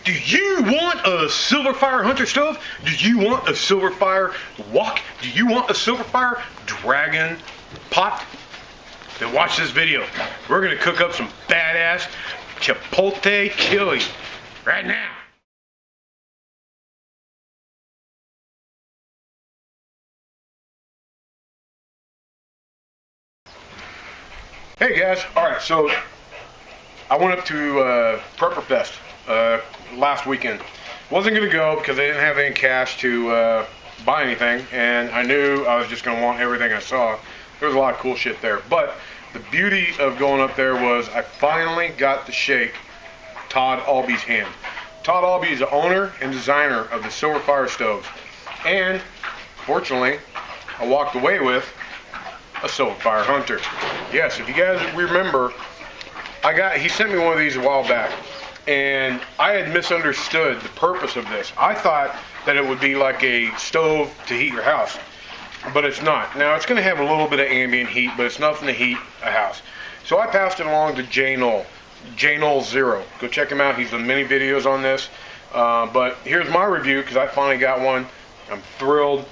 Do you want a SilverFire Hunter stove? Do you want a SilverFire wok? Do you want a SilverFire dragon pot? Then watch this video. We're gonna cook up some badass chipotle chili right now. Hey guys, alright, so I went up to Prepper Fest last weekend. Wasn't going to go because I didn't have any cash to buy anything, and I knew I was just going to want everything I saw. There was a lot of cool shit there, but the beauty of going up there was I finally got to shake Todd Albee's hand. Todd Albee is the owner and designer of the SilverFire stove, and fortunately I walked away with a SilverFire Hunter. Yes, if you guys remember, he sent me one of these a while back, and I had misunderstood the purpose of this. I thought that it would be like a stove to heat your house, but it's not. Now, it's going to have a little bit of ambient heat, but it's nothing to heat a house. So I passed it along to J Knoll Zero. Go check him out. He's done many videos on this. But here's my review because I finally got one. I'm thrilled.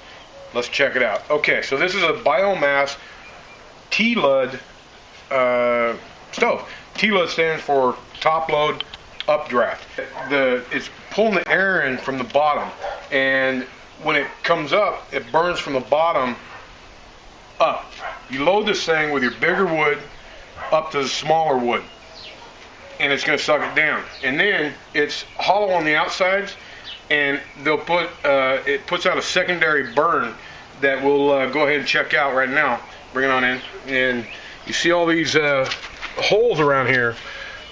Let's check it out. Okay, so this is a Biomass TLUD stove. TLUD stands for top load updraft. It's pulling the air in from the bottom, and when it comes up, it burns from the bottom up. You load this thing with your bigger wood up to the smaller wood, and it's going to suck it down. And then it's hollow on the outsides, and they'll put it puts out a secondary burn that we'll go ahead and check out right now. Bring it on in, and you see all these holes around here.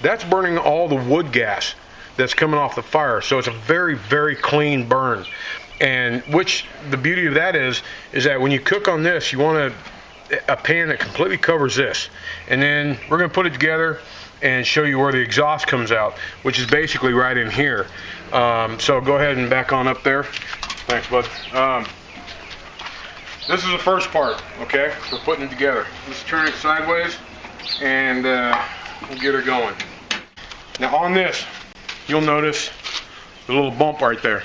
That's burning all the wood gas that's coming off the fire. So it's a very, very clean burn. And the beauty of that is that when you cook on this, you want a pan that completely covers this. And then we're going to put it together and show you where the exhaust comes out, which is basically right in here. So go ahead and back on up there. Thanks, bud. This is the first part, okay? We're putting it together. Let's turn it sideways, and we'll get her going. Now on this, you'll notice the little bump right there.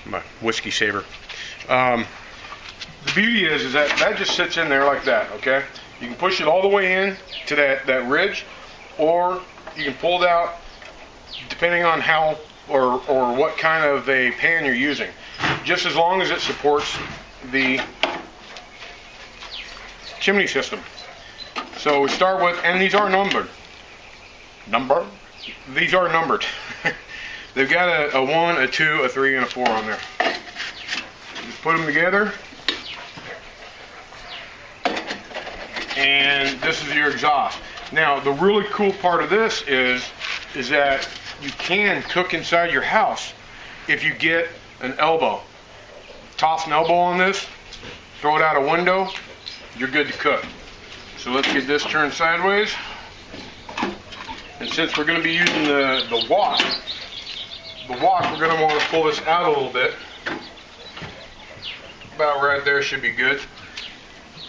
My whiskey saver. The beauty is that just sits in there like that, okay? You can push it all the way in to that ridge, or you can pull it out depending on how or what kind of a pan you're using. Just as long as it supports the chimney system. So we start with, and these are numbered. These are numbered. They've got a 1, a 2, a 3, and a 4 on there. Just put them together. And this is your exhaust. Now, the really cool part of this is that you can cook inside your house if you get an elbow. Toss an elbow on this, throw it out a window, you're good to cook. So let's get this turned sideways. And since we're going to be using the wok, we're going to want to pull this out a little bit. About right there should be good.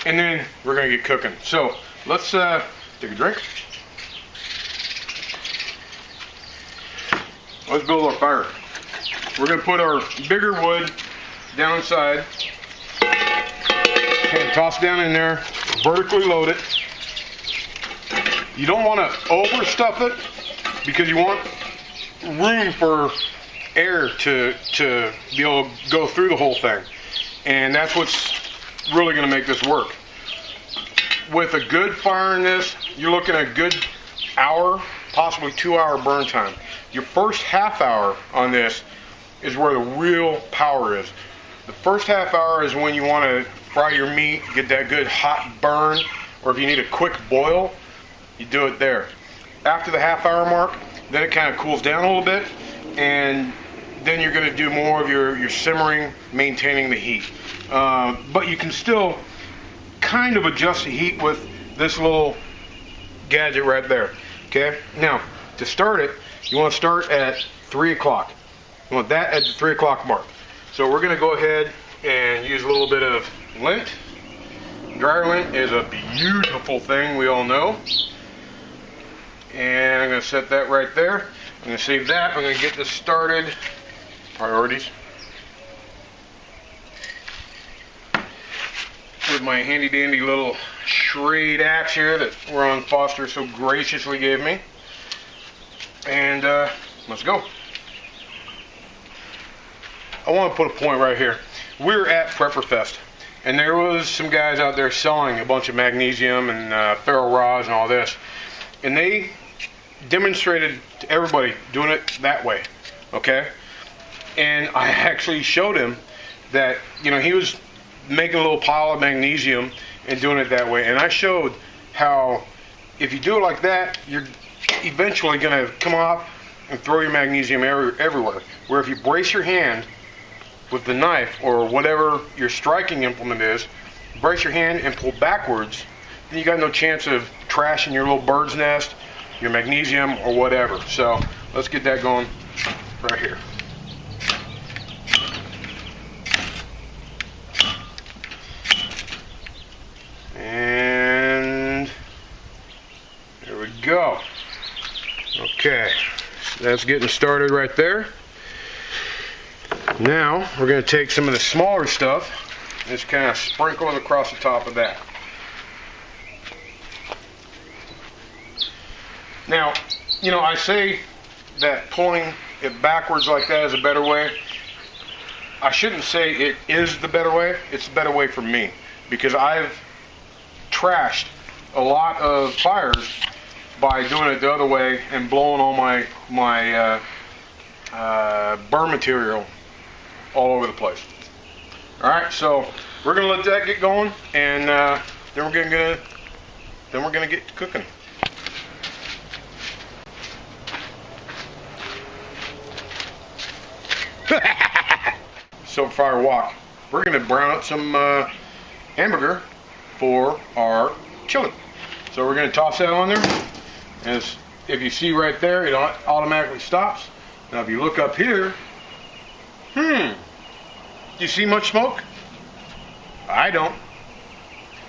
And then we're going to get cooking. So let's take a drink. Let's build our fire. We're going to put our bigger wood down inside. And toss down in there. Vertically load it. You don't want to overstuff it because you want room for air to be able to go through the whole thing. And that's what's really going to make this work. With a good fire in this, you're looking at a good hour, possibly 2-hour burn time. Your first half hour on this is where the real power is. The first half hour is when you want to fry your meat, get that good hot burn, or if you need a quick boil, you do it there. After the half-hour mark, then it kind of cools down a little bit, and then you're going to do more of your simmering, maintaining the heat. But you can still kind of adjust the heat with this little gadget right there. Okay? Now, to start it, you want to start at 3 o'clock. You want that at the 3 o'clock mark. So we're going to go ahead and use a little bit of lint. Dryer lint is a beautiful thing, we all know. And I'm going to set that right there. I'm going to save that. I'm going to get this started. Priorities. With my handy dandy little Schrade axe here that Ron Foster so graciously gave me. And let's go. I want to put a point right here. We're at Prepper Fest, and there was some guys out there selling a bunch of magnesium and ferro rods and all this, and they demonstrated to everybody doing it that way, okay? And I actually showed him that, you know, he was making a little pile of magnesium and doing it that way, and I showed how if you do it like that, you're eventually going to come off and throw your magnesium everywhere. Where if you brace your hand with the knife or whatever your striking implement is, brace your hand and pull backwards, then you got no chance of trashing your little bird's nest, your magnesium, or whatever. So let's get that going right here. And there we go. Okay, that's getting started right there. Now we're going to take some of the smaller stuff and just kind of sprinkle it across the top of that. Now, you know, I say that pulling it backwards like that is a better way. I shouldn't say it is the better way. It's the better way for me, because I've trashed a lot of fires by doing it the other way and blowing all my burn material all over the place. All right, so we're gonna let that get going, and then we're gonna get to cooking. SilverFire wok. We're gonna brown up some hamburger for our chili. So we're gonna toss that on there. As if you see right there, it automatically stops. Now if you look up here, do you see much smoke? I don't.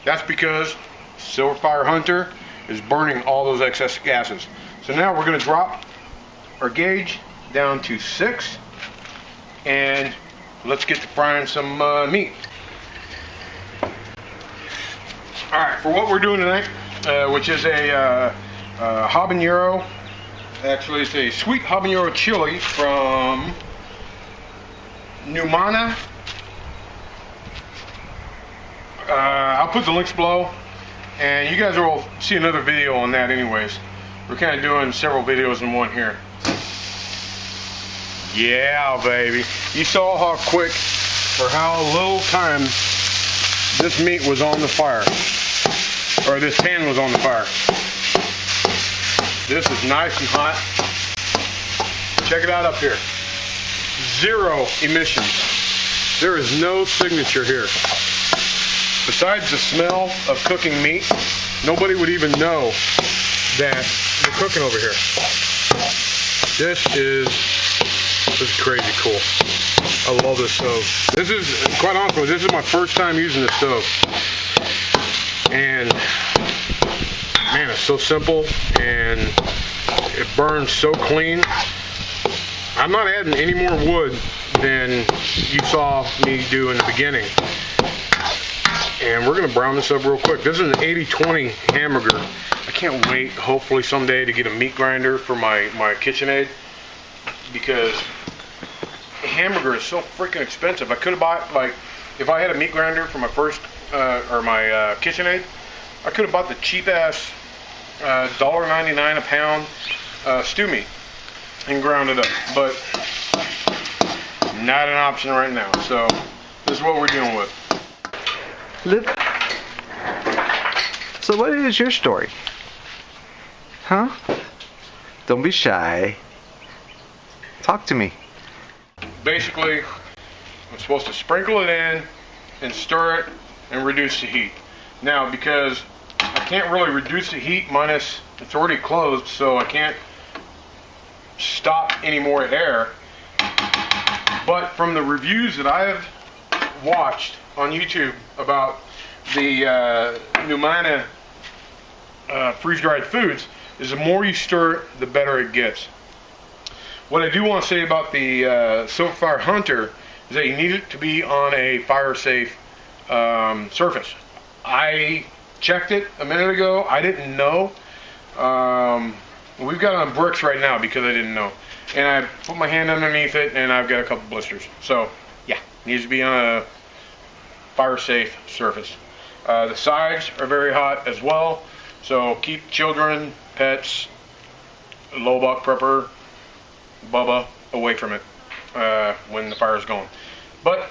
That's because SilverFire Hunter is burning all those excess gases. So now we're going to drop our gauge down to 6, and let's get to frying some meat. Alright, for what we're doing tonight, which is a habanero, actually it's a sweet habanero chili from Numana. I'll put the links below, and you guys will see another video on that anyways. We're kind of doing several videos in one here. Yeah, baby. You saw how quick, for how little time, this meat was on the fire. Or this pan was on the fire. This is nice and hot. Check it out up here. 0 emissions. There is no signature here. Besides the smell of cooking meat, nobody would even know that we're cooking over here. This is crazy cool. I love this stove. This is, quite honestly, this is my first time using this stove. And man, it's so simple and it burns so clean. I'm not adding any more wood than you saw me do in the beginning. And we're going to brown this up real quick. This is an 80-20 hamburger. I can't wait, hopefully someday, to get a meat grinder for my KitchenAid, because a hamburger is so freaking expensive. I could have bought, like, if I had a meat grinder for my first, or my KitchenAid, I could have bought the cheap-ass $1.99 a pound stew meat and ground it up. But not an option right now. So this is what we're dealing with. So what is your story? Huh? Don't be shy. Talk to me. Basically, I'm supposed to sprinkle it in and stir it and reduce the heat. Now, because I can't really reduce the heat minus, it's already closed, so I can't stop any more air. But from the reviews that I've watched on YouTube about the Numana freeze-dried foods, is the more you stir it, the better it gets. What I do want to say about the SilverFire Hunter is that you need it to be on a fire-safe surface. I checked it a minute ago. I didn't know. We've got it on bricks right now because I didn't know. And I put my hand underneath it, and I've got a couple blisters. So, yeah, it needs to be on a fire-safe surface. The sides are very hot as well, so keep children, pets, low buck prepper, Bubba away from it when the fire's going. But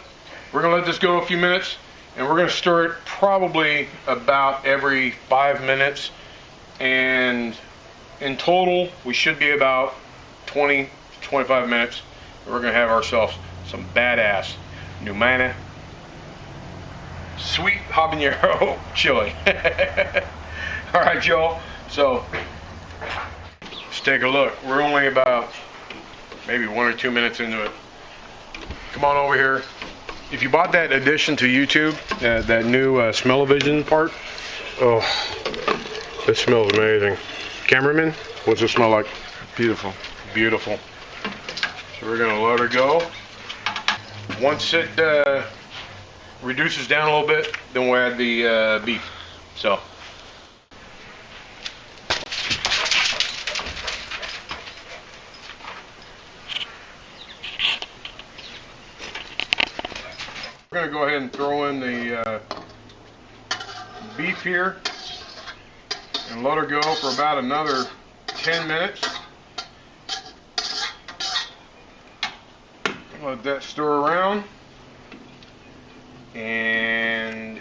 we're going to let this go a few minutes, and we're going to stir it probably about every 5 minutes. And in total, we should be about 20 to 25 minutes. And we're going to have ourselves some badass Numana sweet habanero chili. All right, y'all. So let's take a look. We're only about maybe 1 or 2 minutes into it. Come on over here. If you bought that addition to YouTube, that new smell-o-vision part, oh, it smells amazing. Cameraman, what's it smell like? Beautiful. Beautiful. So we're gonna let her go. Once it reduces down a little bit, then we'll add the beef. So. We're going to go ahead and throw in the beef here and let her go for about another 10 minutes. Let that stir around. And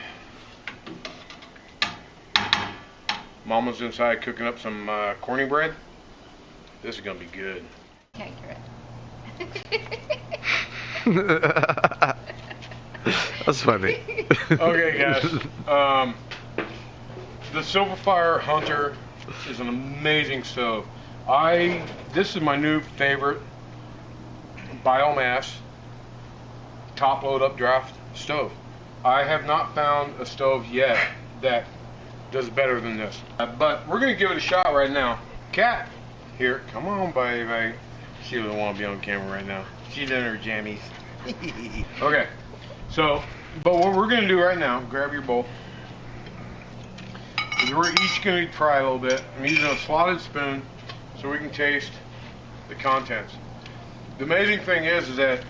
Mama's inside cooking up some corny bread. This is going to be good. Accurate. That's funny. Okay, guys. The SilverFire Hunter is an amazing stove. This is my new favorite Biomass top load updraft stove. I have not found a stove yet that does better than this. But we're going to give it a shot right now. Cat, here, come on, baby. She doesn't want to be on camera right now. She's in her jammies. Okay, so, but what we're going to do right now, grab your bowl, is we're each going to try a little bit. I'm using a slotted spoon so we can taste the contents. The amazing thing is that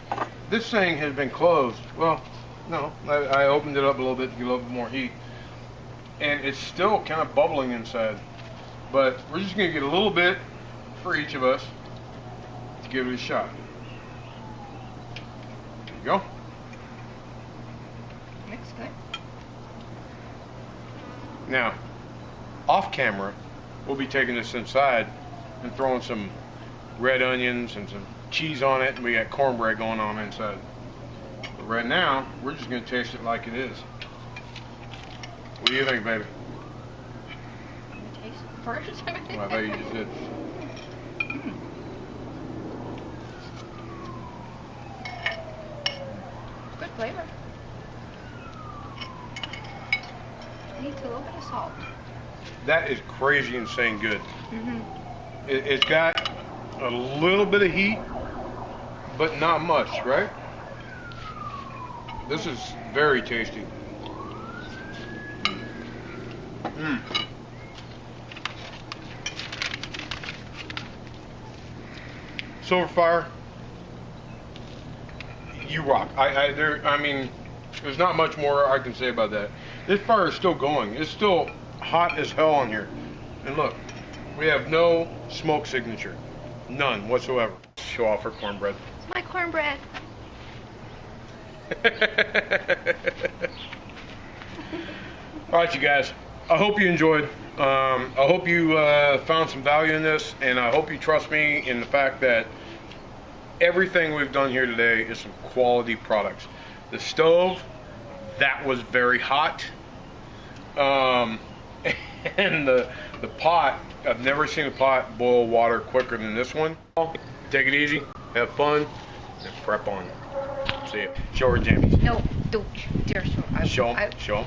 this thing has been closed. Well, no, I opened it up a little bit to get a little bit more heat. And it's still kind of bubbling inside. But we're just going to get a little bit for each of us to give it a shot. There you go. Looks good. Now, off camera, we'll be taking this inside and throwing some red onions and some cheese on it, and we got cornbread going on inside. But right now, we're just going to taste it like it is. What do you think, baby? You taste it first. Well, I thought you just did. Good flavor. Needs a little bit of salt. That is crazy insane good. Mm-hmm. It's got a little bit of heat, but not much, right? This is very tasty. Mm. SilverFire, you rock. I mean, there's not much more I can say about that. This fire is still going. It's still hot as hell on here. And look, we have no smoke signature. None whatsoever. Show off her cornbread. It's my cornbread. Alright, you guys. I hope you enjoyed. I hope you found some value in this, and I hope you trust me in the fact that everything we've done here today is some quality products. The stove, that was very hot. And the pot, I've never seen a pot boil water quicker than this one. Take it easy, have fun, and prep on. See ya. Show her jammies. No, don't. Dear, Show them.